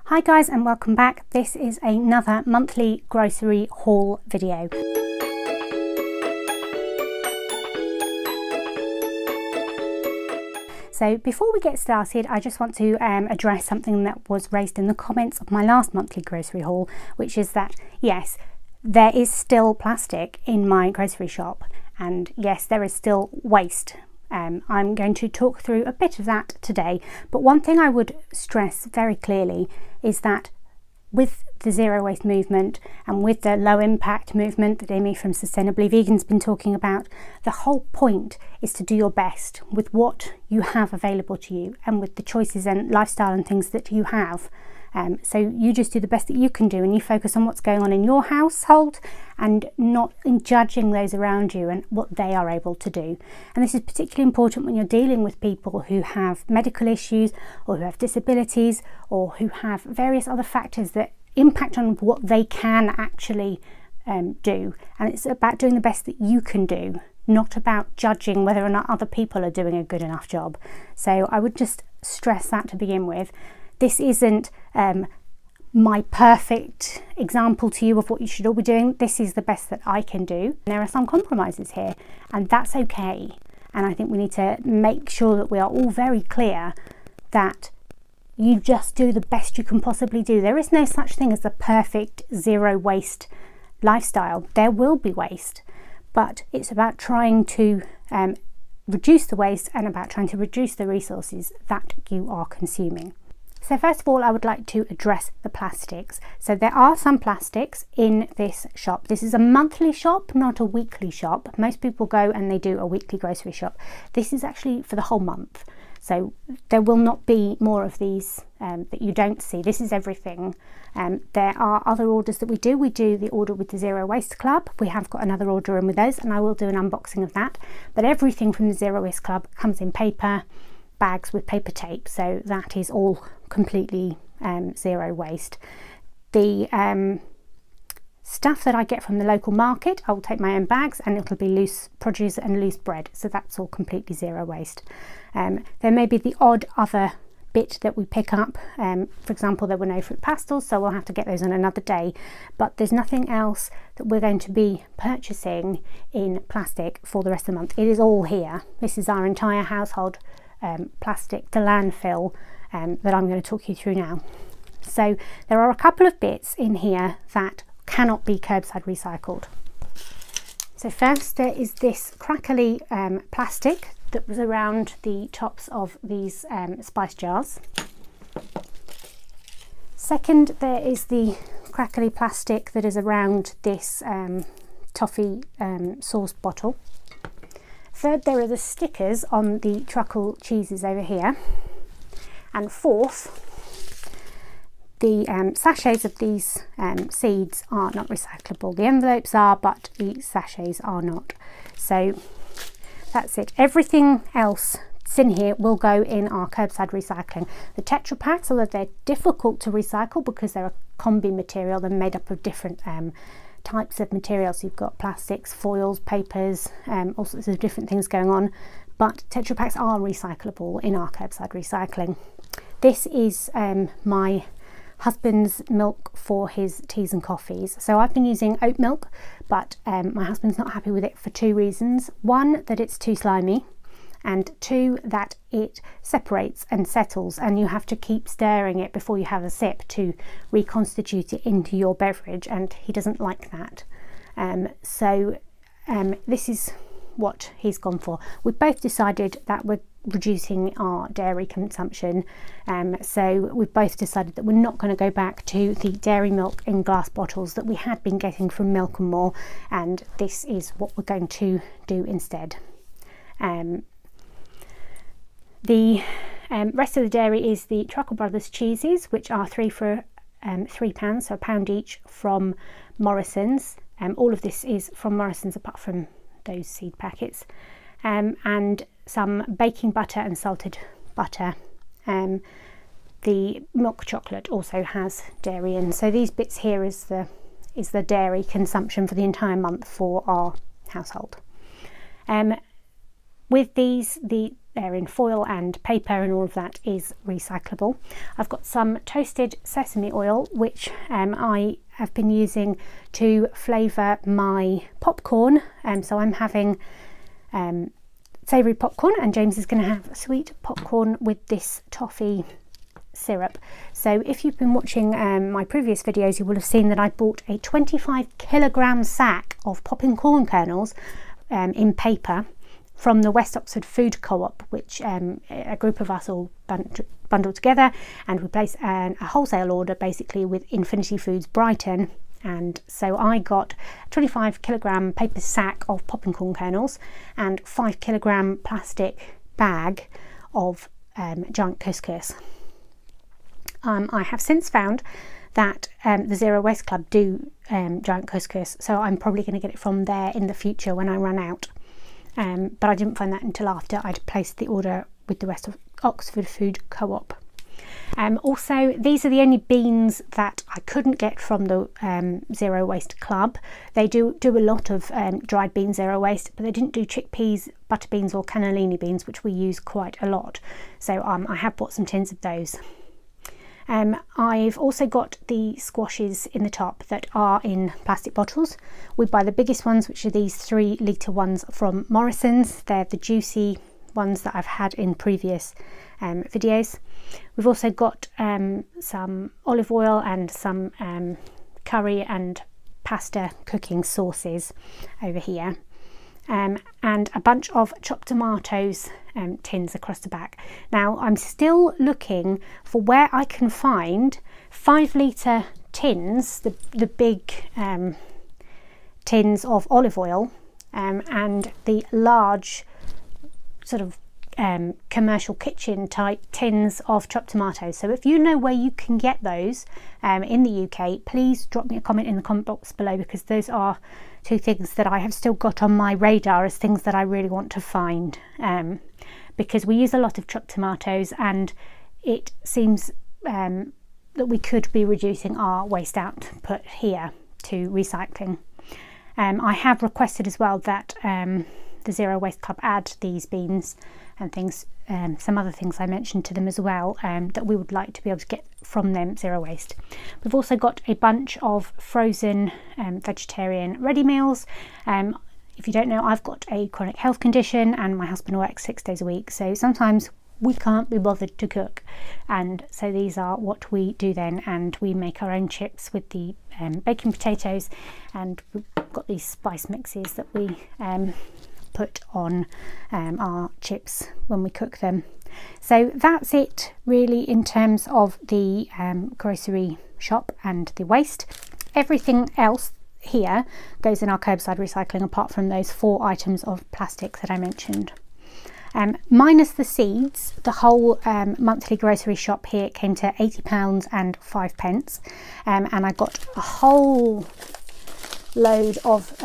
Hi guys and welcome back. This is another monthly grocery haul video. So before we get started, I just want to address something that was raised in the comments of my last monthly grocery haul, which is that yes, there is still plastic in my grocery shop, and yes, there is still waste. I'm going to talk through a bit of that today, but one thing I would stress very clearly is that with the zero waste movement and with the low impact movement that Amy from Sustainably Vegan's been talking about, the whole point is to do your best with what you have available to you and with the choices and lifestyle and things that you have. So you just do the best that you can do, and you focus on what's going on in your household and not in judging those around you and what they are able to do. And this is particularly important when you're dealing with people who have medical issues or who have disabilities or who have various other factors that impact on what they can actually do. And it's about doing the best that you can do, not about judging whether or not other people are doing a good enough job. So I would just stress that to begin with. This isn't my perfect example to you of what you should all be doing. This is the best that I can do. There are some compromises here, and that's okay. And I think we need to make sure that we are all very clear that you just do the best you can possibly do. There is no such thing as a perfect zero waste lifestyle. There will be waste, but it's about trying to reduce the waste and about trying to reduce the resources that you are consuming. So first of all, I would like to address the plastics. So there are some plastics in this shop. This is a monthly shop, not a weekly shop. Most people go and they do a weekly grocery shop. This is actually for the whole month. So there will not be more of these that you don't see. This is everything. There are other orders that we do. We do the order with the Zero Waste Club. We have got another order in with those, and I will do an unboxing of that. But everything from the Zero Waste Club comes in paper bags with paper tape, so that is all completely zero waste. The stuff that I get from the local market, I will take my own bags, and it'll be loose produce and loose bread, so that's all completely zero waste. There may be the odd other bit that we pick up. For example, there were no fruit pastels, so we'll have to get those on another day, but there's nothing else that we're going to be purchasing in plastic for the rest of the month. It is all here. This is our entire household plastic to landfill that I'm going to talk you through now. So there are a couple of bits in here that cannot be curbside recycled. So first there is this crackly plastic that was around the tops of these spice jars. Second, there is the crackly plastic that is around this toffee sauce bottle. Third, there are the stickers on the truffle cheeses over here. And fourth, the sachets of these seeds are not recyclable. The envelopes are, but the sachets are not. So that's it. Everything else that's in here will go in our curbside recycling. The Tetra Packs, although they're difficult to recycle because they're a combi material, they're made up of different types of materials. You've got plastics, foils, papers, all sorts of different things going on, but Tetra Packs are recyclable in our curbside recycling. This is my husband's milk for his teas and coffees. So I've been using oat milk, but my husband's not happy with it for two reasons. One, that it's too slimy, and two, that it separates and settles and you have to keep stirring it before you have a sip to reconstitute it into your beverage, and he doesn't like that. This is what he's gone for. We've both decided that we're reducing our dairy consumption, so we've both decided that we're not going to go back to the dairy milk in glass bottles that we had been getting from Milk and More, and this is what we're going to do instead. The rest of the dairy is the Truckle Brothers cheeses, which are 3 for £3, so £1 each, from Morrisons. All of this is from Morrisons apart from those seed packets, and some baking butter and salted butter. The milk chocolate also has dairy in, so these bits here is the dairy consumption for the entire month for our household. With these, the they're in foil and paper, and all of that is recyclable. I've got some toasted sesame oil, which I have been using to flavour my popcorn. So I'm having savoury popcorn, and James is going to have sweet popcorn with this toffee syrup. So if you've been watching my previous videos, you will have seen that I bought a 25 kilogram sack of popping corn kernels in paper from the West Oxford Food Co-op, which a group of us all bundled together, and we placed a wholesale order basically with Infinity Foods Brighton. And so I got a 25 kilogram paper sack of popping corn kernels and 5 kilogram plastic bag of giant couscous. I have since found that the Zero Waste Club do giant couscous, so I'm probably going to get it from there in the future when I run out. But I didn't find that until after I'd placed the order with the West Oxford Food Co-op. Also, these are the only beans that I couldn't get from the Zero Waste Club. They do a lot of dried bean zero waste, but they didn't do chickpeas, butter beans or cannellini beans, which we use quite a lot. So I have bought some tins of those. I've also got the squashes in the top that are in plastic bottles. We buy the biggest ones, which are these 3 litre ones from Morrisons. They're the juicy ones that I've had in previous videos. We've also got some olive oil and some curry and pasta cooking sauces over here, and a bunch of chopped tomatoes tins across the back. Now I'm still looking for where I can find 5 litre tins, the big tins of olive oil, and the large sort of commercial kitchen type tins of chopped tomatoes. So if you know where you can get those in the UK, please drop me a comment in the comment box below, because those are 2 things that I have still got on my radar as things that I really want to find, because we use a lot of chopped tomatoes, and it seems that we could be reducing our waste output here to recycling. I have requested as well that the Zero Waste Club add these beans and things, some other things I mentioned to them as well, that we would like to be able to get from them zero waste. We've also got a bunch of frozen vegetarian ready meals. If you don't know, I've got a chronic health condition and my husband works 6 days a week, so sometimes we can't be bothered to cook, and so these are what we do then, and we make our own chips with the baking potatoes, and we've got these spice mixes that we put on our chips when we cook them. So that's it really in terms of the grocery shop and the waste. Everything else here goes in our curbside recycling, apart from those 4 items of plastic that I mentioned. Minus the seeds, the whole monthly grocery shop here came to £80 and 5 pence, and I got a whole load of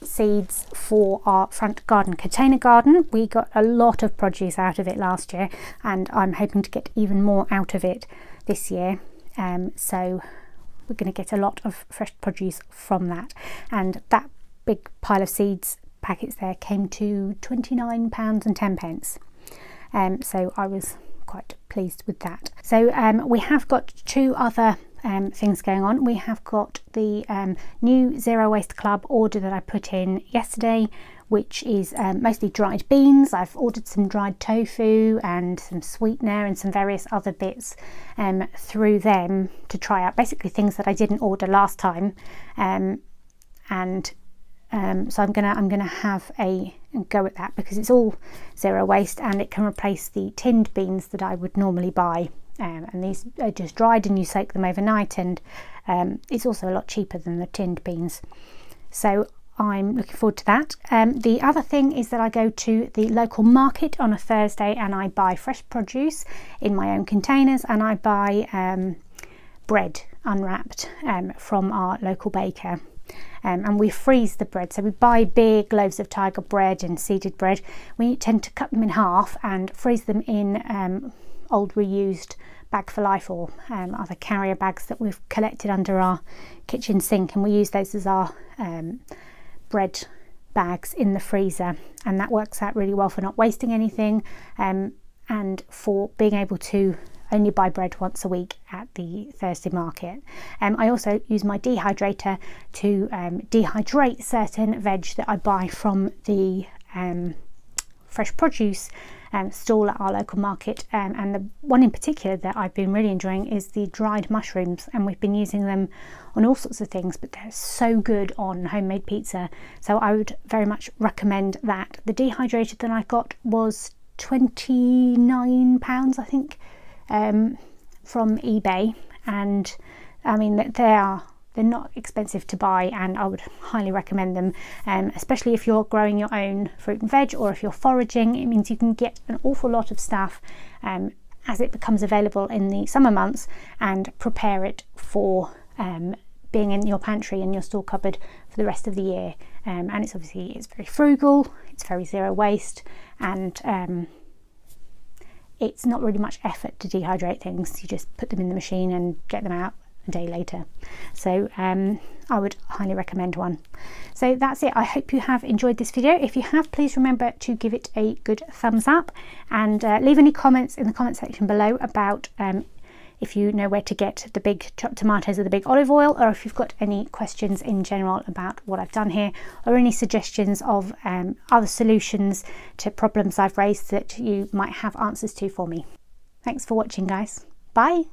seeds for our front garden container garden. We got a lot of produce out of it last year, and I'm hoping to get even more out of it this year, so we're going to get a lot of fresh produce from that. And that big pile of seeds packets there came to £29 and 10 pence, so I was quite pleased with that. So we have got 2 other things going on. We have got the new Zero Waste Club order that I put in yesterday, which is mostly dried beans. I've ordered some dried tofu and some sweetener and some various other bits through them to try out, basically things that I didn't order last time, so I'm gonna have a go at that, because it's all zero waste and it can replace the tinned beans that I would normally buy, and these are just dried and you soak them overnight, and it's also a lot cheaper than the tinned beans, so I'm looking forward to that. The other thing is that I go to the local market on a Thursday and I buy fresh produce in my own containers, and I buy bread unwrapped from our local baker. And we freeze the bread, so we buy big loaves of tiger bread and seeded bread. We tend to cut them in half and freeze them in old reused Bag for Life or other carrier bags that we've collected under our kitchen sink, and we use those as our bread bags in the freezer, and that works out really well for not wasting anything, and for being able to only buy bread once a week at the Thursday market. I also use my dehydrator to dehydrate certain veg that I buy from the fresh produce stall at our local market, and the one in particular that I've been really enjoying is the dried mushrooms, and we've been using them on all sorts of things, but they're so good on homemade pizza, so I would very much recommend that. The dehydrator that I got was £29, I think, from eBay, and I mean they're not expensive to buy, and I would highly recommend them, especially if you're growing your own fruit and veg, or if you're foraging. It means you can get an awful lot of stuff as it becomes available in the summer months, and prepare it for being in your pantry and your store cupboard for the rest of the year. And it's very frugal, it's very zero waste, and it's not really much effort to dehydrate things. You just put them in the machine and get them out a day later. So I would highly recommend one. So that's it. I hope you have enjoyed this video. If you have, please remember to give it a good thumbs up, and leave any comments in the comment section below about if you know where to get the big chopped tomatoes or the big olive oil, or if you've got any questions in general about what I've done here, or any suggestions of other solutions to problems I've raised that you might have answers to for me. Thanks for watching, guys. Bye.